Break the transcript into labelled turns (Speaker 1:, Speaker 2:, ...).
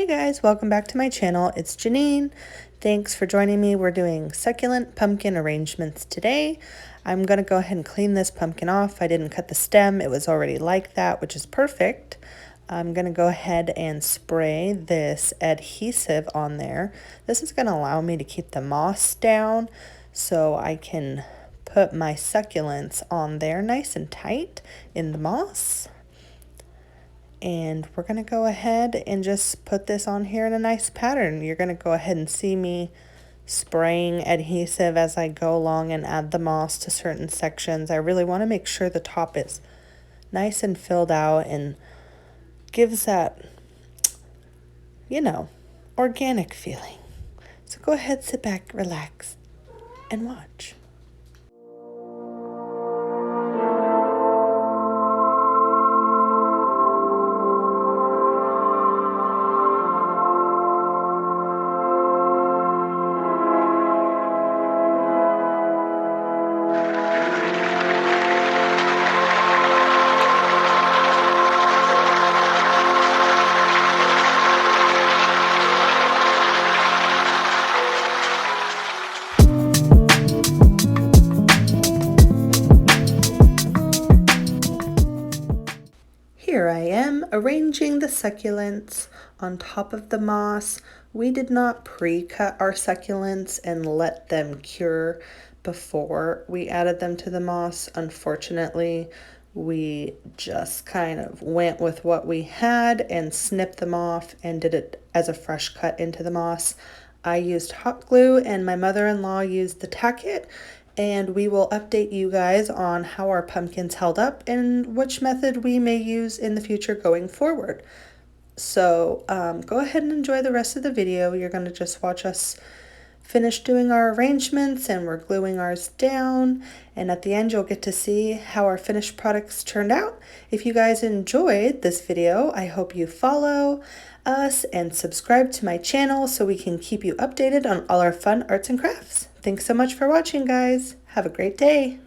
Speaker 1: Hey guys, welcome back to my channel. It's Janine. Thanks for joining me. We're doing succulent pumpkin arrangements today. I'm going to go ahead and clean this pumpkin off. I didn't cut the stem. It was already like that, which is perfect. I'm going to go ahead and spray this adhesive on there. This is going to allow me to keep the moss down so I can put my succulents on there nice and tight in the moss. And we're going to go ahead and just put this on here in a nice pattern. You're going to go ahead and see me spraying adhesive as I go along and add the moss to certain sections. I really want to make sure the top is nice and filled out and gives that, organic feeling. So go ahead, sit back, relax, and watch. Here I am arranging the succulents on top of the moss. We did not pre-cut our succulents and let them cure before we added them to the moss. Unfortunately, we just kind of went with what we had and snipped them off and did it as a fresh cut into the moss. I used hot glue and my mother-in-law used the tack-it, and we will update you guys on how our pumpkins held up and which method we may use in the future going forward. So go ahead and enjoy the rest of the video. You're going to just watch us finish doing our arrangements, and we're gluing ours down, and at the end you'll get to see how our finished products turned out. If you guys enjoyed this video, I hope you follow us and subscribe to my channel so we can keep you updated on all our fun arts and crafts. Thanks so much for watching, guys. Have a great day.